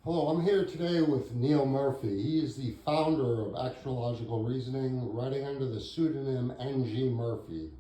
Hello, I'm here today with Neal Murphy. He is the founder of Astrological Reasoning, writing under the pseudonym N.G. Murphy.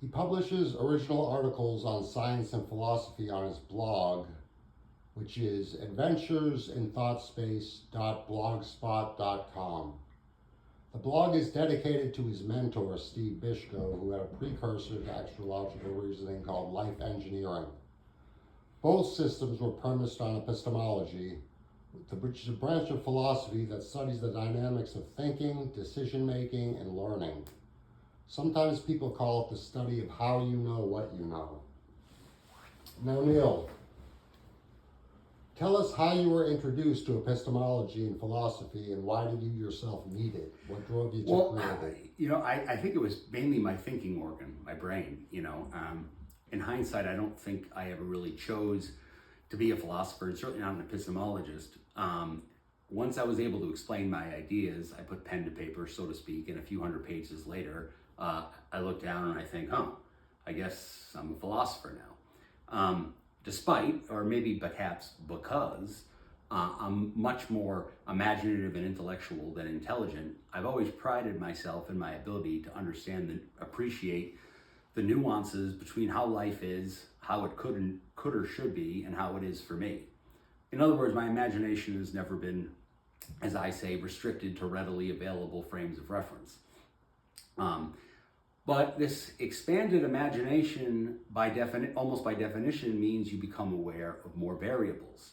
He publishes original articles on science and philosophy on his blog, which is adventuresinThoughtspace.blogspot.com. The blog is dedicated to his mentor, Steve Bishko, who had a precursor to astrological reasoning called life engineering. Both systems were premised on epistemology, which is a branch of philosophy that studies the dynamics of thinking, decision making, and learning. Sometimes people call it the study of how you know what you know. Now, Neal, tell us how you were introduced to epistemology and philosophy, and why did you yourself need it? What drove you to create it? I think it was mainly my thinking organ, my brain. In hindsight, I don't think I ever really chose to be a philosopher, and certainly not an epistemologist. Once I was able to explain my ideas, I put pen to paper, so to speak, and a few hundred pages later, I look down and I think, I guess I'm a philosopher now. Despite, or maybe perhaps because, I'm much more imaginative and intellectual than intelligent. I've always prided myself in my ability to understand and appreciate the nuances between how life is, how it could or should be, and how it is for me. In other words, my imagination has never been, as I say, restricted to readily available frames of reference. But this expanded imagination, almost by definition, means you become aware of more variables.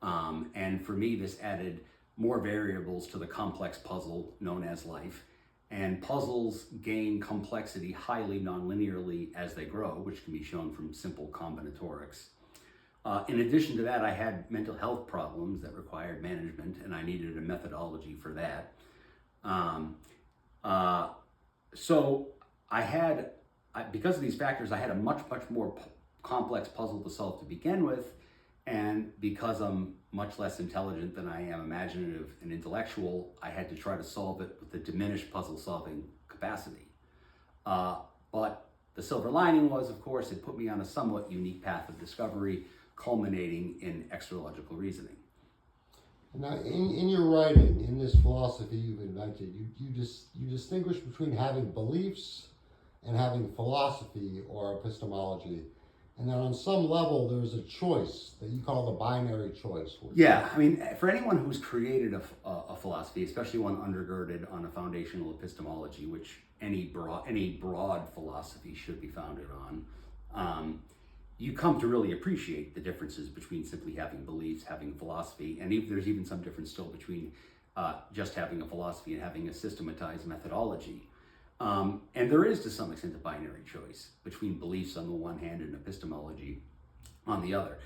And for me, this added more variables to the complex puzzle known as life. And puzzles gain complexity highly nonlinearly as they grow, which can be shown from simple combinatorics. In addition to that, I had mental health problems that required management, and I needed a methodology for that. So because of these factors, I had a much more complex puzzle to solve to begin with. And because I'm much less intelligent than I am imaginative and intellectual, I had to try to solve it with a diminished puzzle solving capacity. But the silver lining was, of course, it put me on a somewhat unique path of discovery, culminating in astrological reasoning. Now, in your writing, in this philosophy you've invented, you distinguish between having beliefs and having philosophy or epistemology. And then on some level, there's a choice that you call the binary choice. Yeah, for anyone who's created a philosophy, especially one undergirded on a foundational epistemology, which any broad philosophy should be founded on, you come to really appreciate the differences between simply having beliefs, having philosophy, and there's even some difference still between just having a philosophy and having a systematized methodology. And there is, to some extent, a binary choice between beliefs on the one hand and epistemology on the other.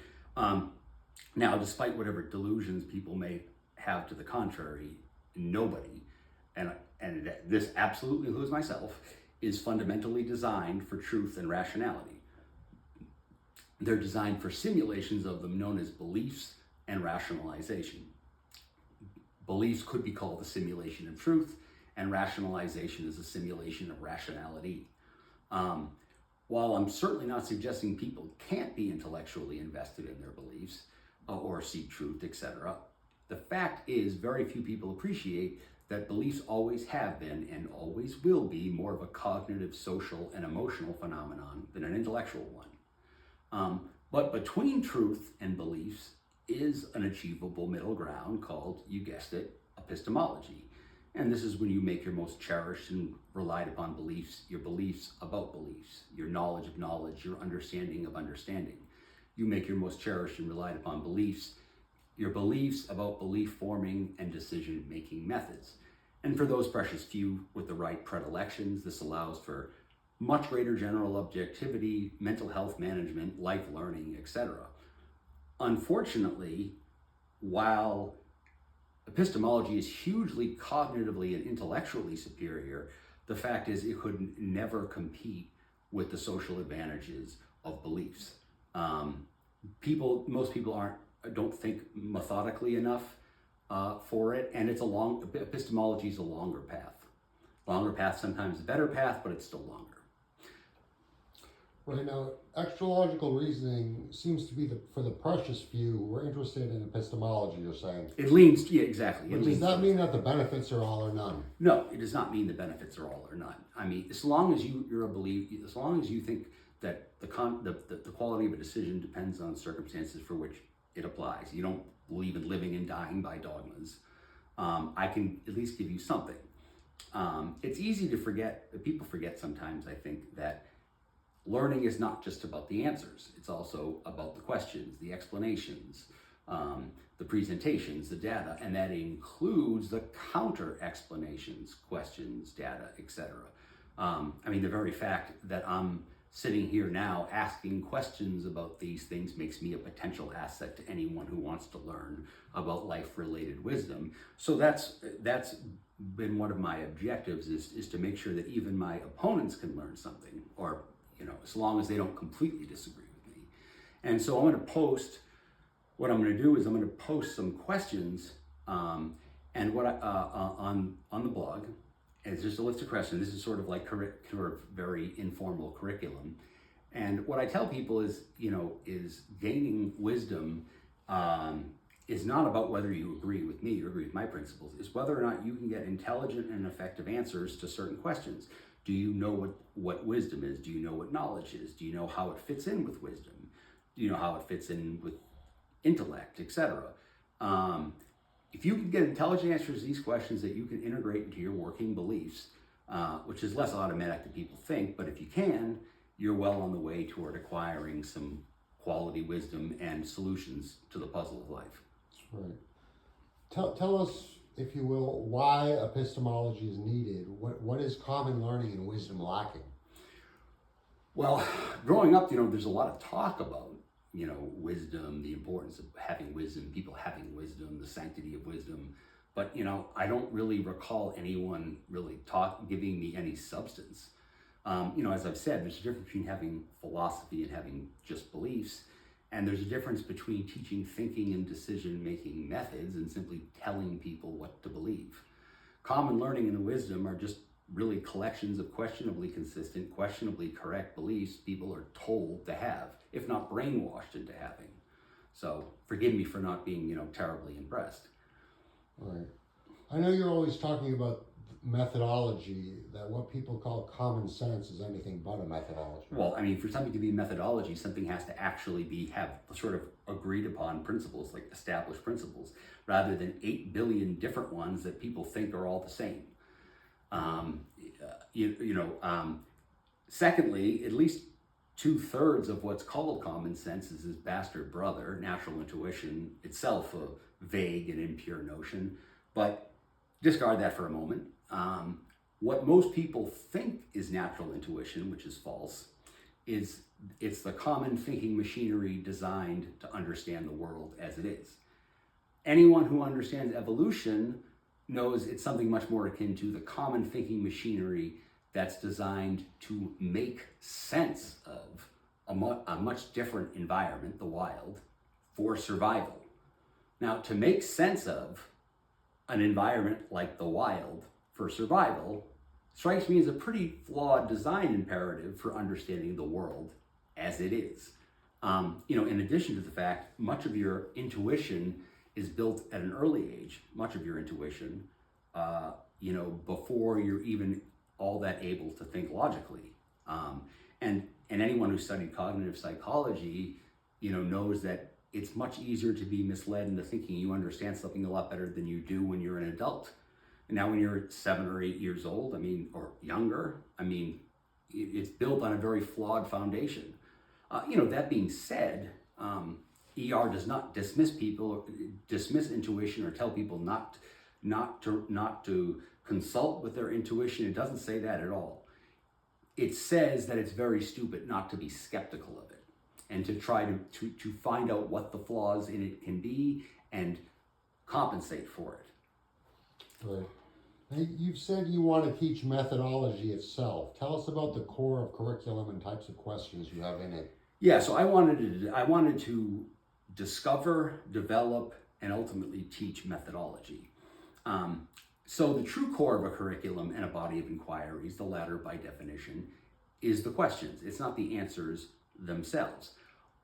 Now, despite whatever delusions people may have to the contrary, nobody, and this absolutely includes myself, is fundamentally designed for truth and rationality. They're designed for simulations of them known as beliefs and rationalization. Beliefs could be called a simulation of truth, and rationalization is a simulation of rationality. While I'm certainly not suggesting people can't be intellectually invested in their beliefs or seek truth, etc., the fact is very few people appreciate that beliefs always have been and always will be more of a cognitive, social, and emotional phenomenon than an intellectual one. But between truth and beliefs is an achievable middle ground called, you guessed it, epistemology. And this is when you make your most cherished and relied upon beliefs, your beliefs about beliefs, your knowledge of knowledge, your understanding of understanding. You make your most cherished and relied upon beliefs, your beliefs about belief forming and decision-making methods. And for those precious few with the right predilections, this allows for much greater general objectivity, mental health management, life learning, etc. Unfortunately, while epistemology is hugely cognitively and intellectually superior, the fact is it could never compete with the social advantages of beliefs. Most people don't think methodically enough for it, and epistemology is a longer path. Longer path, sometimes a better path, but it's still longer. Right now, extralogical reasoning seems to be for the precious few who are interested in epistemology, you're saying. It leans, yeah, exactly. But does that mean that the benefits are all or none? No, it does not mean the benefits are all or none. I mean, as long as as long as you think that the quality of a decision depends on circumstances for which it applies. You don't believe in living and dying by dogmas. I can at least give you something. It's easy to forget. People forget sometimes, I think, that learning is not just about the answers. It's also about the questions, the explanations, the presentations, the data, and that includes the counter explanations, questions, data, etc. I mean, the very fact that I'm sitting here now asking questions about these things makes me a potential asset to anyone who wants to learn about life-related wisdom. So that's been one of my objectives, is to make sure that even my opponents can learn something, or as long as they don't completely disagree with me. And so what I'm going to do is I'm going to post some questions, and on the blog. And it's just a list of questions. This is sort of like very informal curriculum. And what I tell people is gaining wisdom is not about whether you agree with me or agree with my principles. It's whether or not you can get intelligent and effective answers to certain questions. Do you know what wisdom is? Do you know what knowledge is? Do you know how it fits in with wisdom? Do you know how it fits in with intellect, etc.? If you can get intelligent answers to these questions that you can integrate into your working beliefs, which is less automatic than people think, but if you can, you're well on the way toward acquiring some quality wisdom and solutions to the puzzle of life. That's right. Tell us, if you will, why epistemology is needed. What is common learning and wisdom lacking? Well, growing up, there's a lot of talk about wisdom, the importance of having wisdom, people having wisdom, the sanctity of wisdom. But, I don't really recall anyone really giving me any substance. As I've said, there's a difference between having philosophy and having just beliefs. And there's a difference between teaching thinking and decision-making methods and simply telling people what to believe. Common learning and wisdom are just really collections of questionably consistent, questionably correct beliefs people are told to have, if not brainwashed into having. So forgive me for not being, terribly impressed. Right. I know you're always talking about methodology, that what people call common sense is anything but a methodology. Well, I mean, for something to be methodology, something has to actually have sort of agreed upon principles, like established principles, rather than 8 billion different ones that people think are all the same. Secondly, at least 2/3 of what's called common sense is his bastard brother, natural intuition, itself a vague and impure notion. But discard that for a moment. What most people think is natural intuition, which is false, it's the common thinking machinery designed to understand the world as it is. Anyone who understands evolution knows it's something much more akin to the common thinking machinery that's designed to make sense of a much different environment, the wild, for survival. Now, to make sense of an environment like the wild for survival strikes me as a pretty flawed design imperative for understanding the world as it is. In addition to the fact, much of your intuition is built at an early age, much of your intuition, before you're even all that able to think logically. And anyone who studied cognitive psychology, knows that it's much easier to be misled into thinking you understand something a lot better than you do when you're an adult. And now when you're 7 or 8 years old, or younger, it's built on a very flawed foundation. That being said, ER does not dismiss intuition or tell people not to consult with their intuition. It doesn't say that at all. It says that it's very stupid not to be skeptical of it and to try to find out what the flaws in it can be and compensate for it. Right. Now, you've said you want to teach methodology itself. Tell us about the core of curriculum and types of questions you have in it. Yeah, so I wanted to discover, develop, and ultimately teach methodology. So the true core of a curriculum and a body of inquiries, the latter by definition, is the questions. It's not the answers themselves.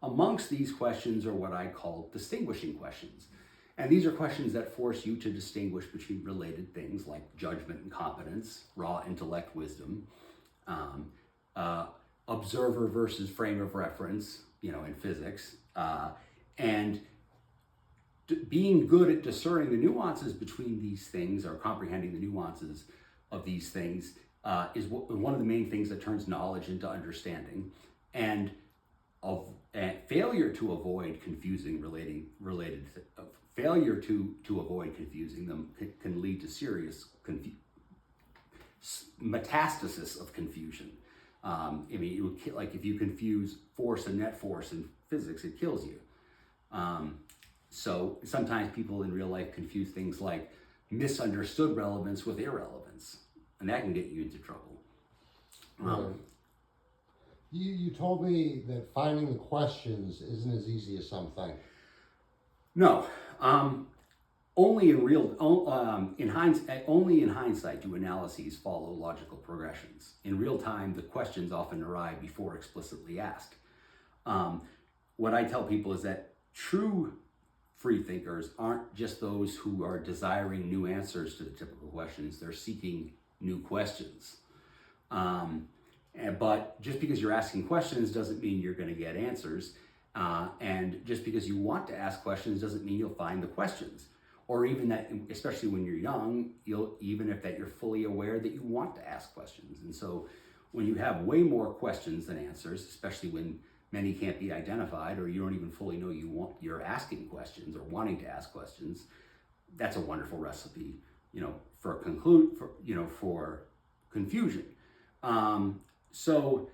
Amongst these questions are what I call distinguishing questions. And these are questions that force you to distinguish between related things like judgment and competence, raw intellect, wisdom, observer versus frame of reference, in physics, and being good at discerning the nuances between these things, or comprehending the nuances of these things, is one of the main things that turns knowledge into understanding. And failure to avoid confusing failure to avoid confusing them can lead to serious metastasis of confusion. It would kill, like if you confuse force and net force in physics, it kills you. So sometimes people in real life confuse things like misunderstood relevance with irrelevance, and that can get you into trouble. Right. You told me that finding the questions isn't as easy as some think. No, only in hindsight do analyses follow logical progressions. In real time, the questions often arrive before explicitly asked. What I tell people is that true free thinkers aren't just those who are desiring new answers to the typical questions. They're seeking new questions. But just because you're asking questions doesn't mean you're going to get answers. And just because you want to ask questions doesn't mean you'll find the questions. Or even that, especially when you're young, you're fully aware that you want to ask questions. And so when you have way more questions than answers, especially when many can't be identified, or you don't even fully know you're asking questions or wanting to ask questions, that's a wonderful recipe, for confusion. So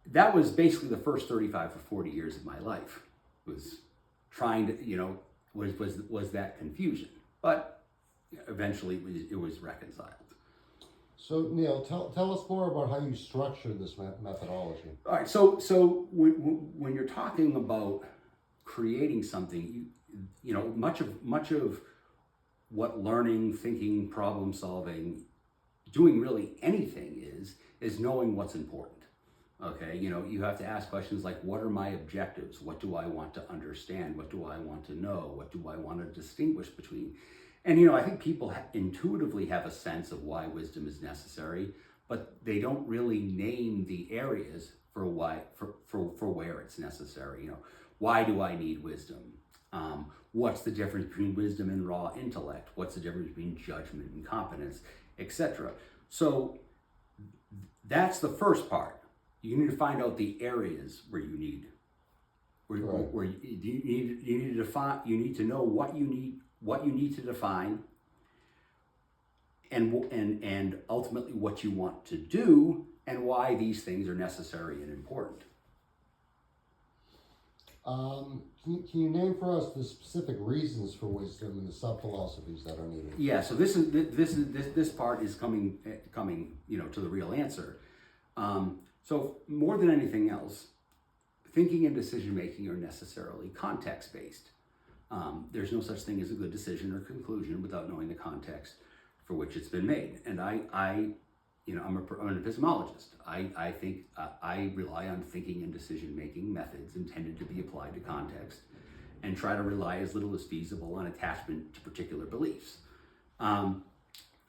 that was basically the first 35 or 40 years of my life, was trying to, was that confusion. But eventually it was reconciled. So Neal, tell us more about how you structured this methodology. All right, so when you're talking about creating something, much of what learning, thinking, problem solving, doing really anything is knowing what's important. Okay, you have to ask questions like, what are my objectives? What do I want to understand? What do I want to know? What do I want to distinguish between? And I think people intuitively have a sense of why wisdom is necessary, but they don't really name the areas for where it's necessary. Why do I need wisdom? What's the difference between wisdom and raw intellect? What's the difference between judgment and competence, etc.? So that's the first part. You need to find out the areas where you need, where you need to define. You need to know what you need to define, and ultimately what you want to do, and why these things are necessary and important. Can you name for us the specific reasons for wisdom and the sub-philosophies that are needed? Yeah. So this part is coming to the real answer. So more than anything else, thinking and decision making are necessarily context based. There's no such thing as a good decision or conclusion without knowing the context for which it's been made. And I'm an epistemologist. I think I rely on thinking and decision making methods intended to be applied to context, and try to rely as little as feasible on attachment to particular beliefs.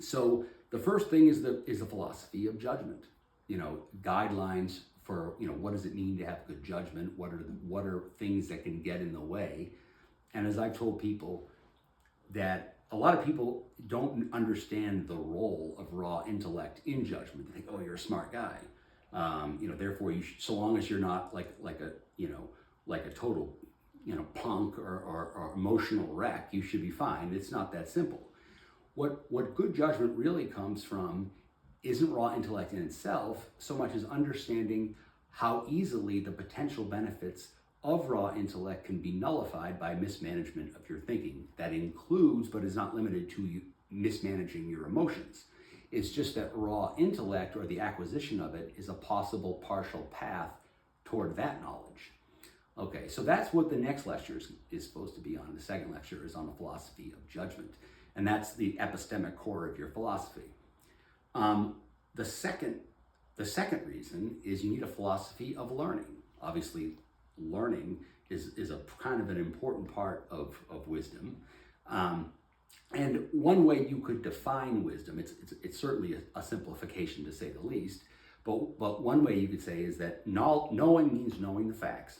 So the first thing is the philosophy of judgment. Guidelines for what does it mean to have good judgment? What are things that can get in the way? And as I've told people, that a lot of people don't understand the role of raw intellect in judgment. They think, oh, you're a smart guy, therefore so long as you're not like a total punk or emotional wreck, you should be fine. It's not that simple. What good judgment really comes from isn't raw intellect in itself so much as understanding how easily the potential benefits of raw intellect can be nullified by mismanagement of your thinking. That includes, but is not limited to, you mismanaging your emotions. It's just that raw intellect, or the acquisition of it, is a possible partial path toward that knowledge. Okay, so that's what the next lecture is supposed to be on. The second lecture is on the philosophy of judgment, and that's the epistemic core of your philosophy. The The second reason is you need a philosophy of learning. Obviously, learning is a kind of an important part of wisdom. And one way you could define wisdom, it's certainly a simplification to say the least, but one way you could say is that knowing means knowing the facts.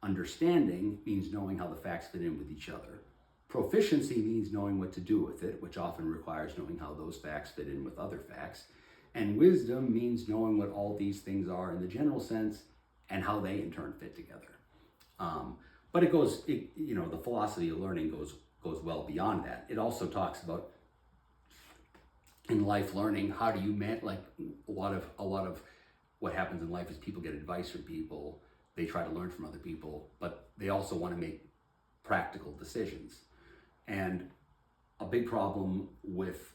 Understanding means knowing how the facts fit in with each other. Proficiency means knowing what to do with it, which often requires knowing how those facts fit in with other facts. And wisdom means knowing what all these things are in the general sense and how they in turn fit together. But the philosophy of learning goes well beyond that. It also talks about in life learning, how do you like a lot of what happens in life is people get advice from people, they try to learn from other people, but they also want to make practical decisions. And a big problem with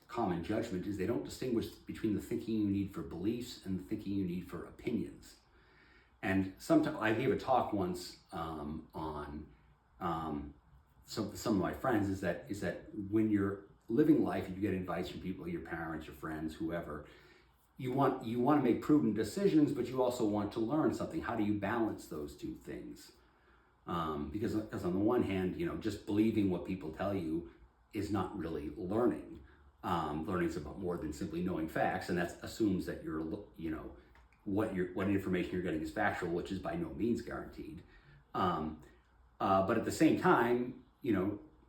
common judgment is they don't distinguish between the thinking you need for beliefs and the thinking you need for opinions. And sometimes I gave a talk once on some of my friends is that when you're living life and you get advice from people, your parents, your friends, whoever, you want to make prudent decisions, but you also want to learn something. How do you balance those two things? Because on the one hand, just believing what people tell you is not really learning. Learning is about more than simply knowing facts, and that assumes that what information you're getting is factual, which is by no means guaranteed. But at the same time,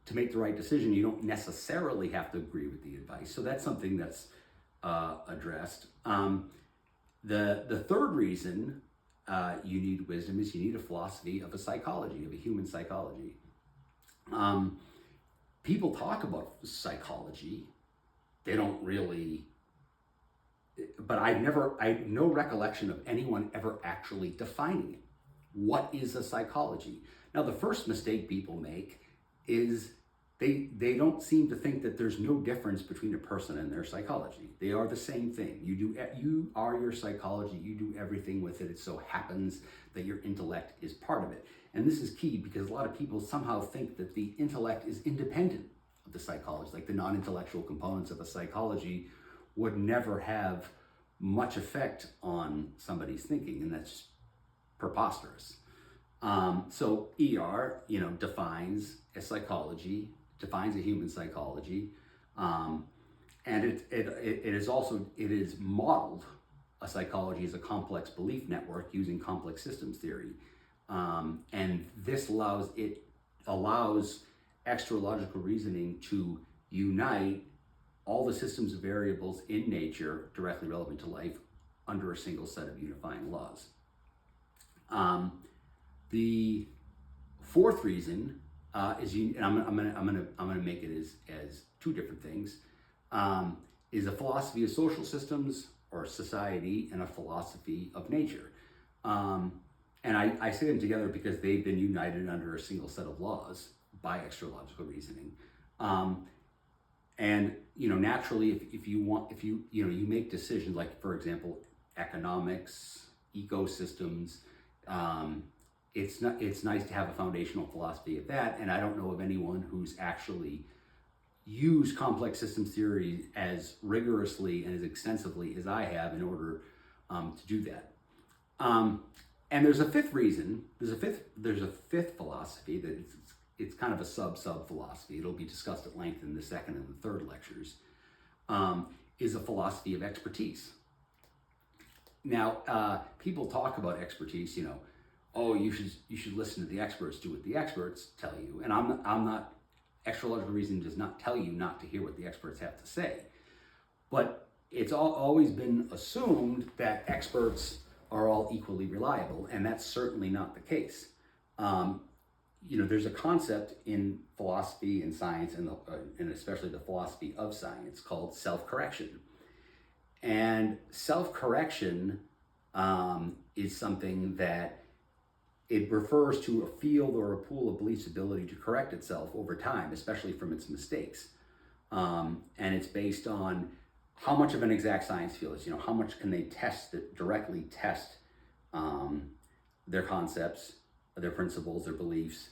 to make the right decision, you don't necessarily have to agree with the advice. So that's something that's addressed. The third reason you need wisdom is you need a philosophy of a human psychology. People talk about psychology. They don't really, but I have no recollection of anyone ever actually defining it. What is a psychology? Now, the first mistake people make is they don't seem to think that there's no difference between a person and their psychology. They are the same thing. You are your psychology. You do everything with it. It so happens that your intellect is part of it. And this is key because a lot of people somehow think that the intellect is independent of the psychology, like the non-intellectual components of a psychology would never have much effect on somebody's thinking, and that's preposterous. So ER, defines a human psychology, and it is modeled. A psychology is a complex belief network using complex systems theory, and this allows extra logical reasoning to unite all the systems of variables in nature directly relevant to life under a single set of unifying laws. The fourth reason and I'm gonna make it as two different things, is a philosophy of social systems or society and a philosophy of nature. And I say them together because they've been united under a single set of laws by extra logical reasoning. And naturally, if you make decisions like, for example, economics, ecosystems, it's nice to have a foundational philosophy of that. And I don't know of anyone who's actually used complex systems theory as rigorously and as extensively as I have in order to do that. And there's a fifth reason. There's a fifth philosophy that it's kind of a sub philosophy. It'll be discussed at length in the second and the third lectures. Is a philosophy of expertise. Now, people talk about expertise. Oh, you should listen to the experts. Do what the experts tell you. And I'm not. Extra logical reasoning does not tell you not to hear what the experts have to say. But it's always been assumed that experts are all equally reliable, and that's certainly not the case. There's a concept in philosophy and science, and especially the philosophy of science, called self-correction. And self-correction is something that it refers to a field or a pool of beliefs' ability to correct itself over time, especially from its mistakes. And it's based on how much of an exact science field is, how much can they directly test their concepts, their principles, their beliefs.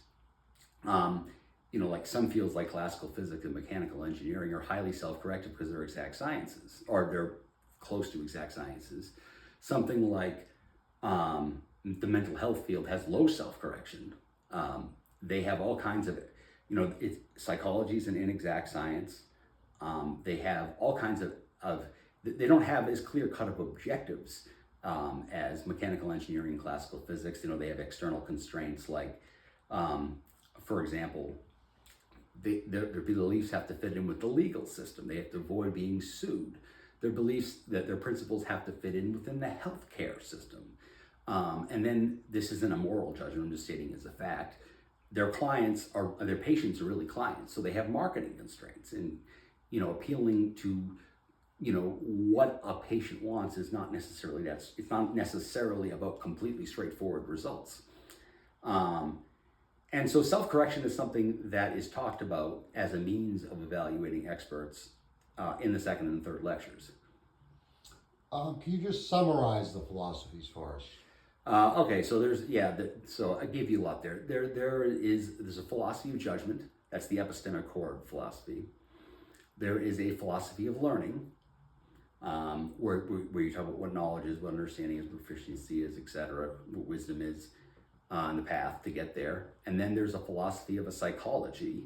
Like some fields like classical physics and mechanical engineering are highly self-corrective because they're exact sciences, or they're close to exact sciences. Something like the mental health field has low self-correction. They have all kinds of, psychology is an inexact science. They have all kinds of they don't have as clear-cut of objectives as mechanical engineering and classical physics. They have external constraints like, for example, their beliefs have to fit in with the legal system. They have to avoid being sued. Their beliefs, their principles have to fit in within the healthcare system. And then this isn't a moral judgment, I'm just stating as a fact. Their patients are really clients, so they have marketing constraints, and appealing to what a patient wants is not necessarily it's not necessarily about completely straightforward results. And so self-correction is something that is talked about as a means of evaluating experts in the second and third lectures. Can you just summarize the philosophies for us? Okay, so so I gave you a lot there. There's a philosophy of judgment. That's the epistemic core of philosophy. There is a philosophy of learning, where you talk about what knowledge is, what understanding is, what proficiency is, etc., what wisdom is, on the path to get there. And then there's a philosophy of a psychology.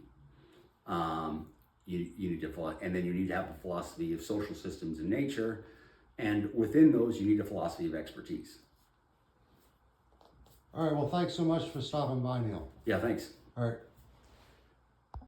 You need to, and then you need to have a philosophy of social systems and nature. And within those, you need a philosophy of expertise. All right, well, thanks so much for stopping by, Neal. Yeah, thanks. All right.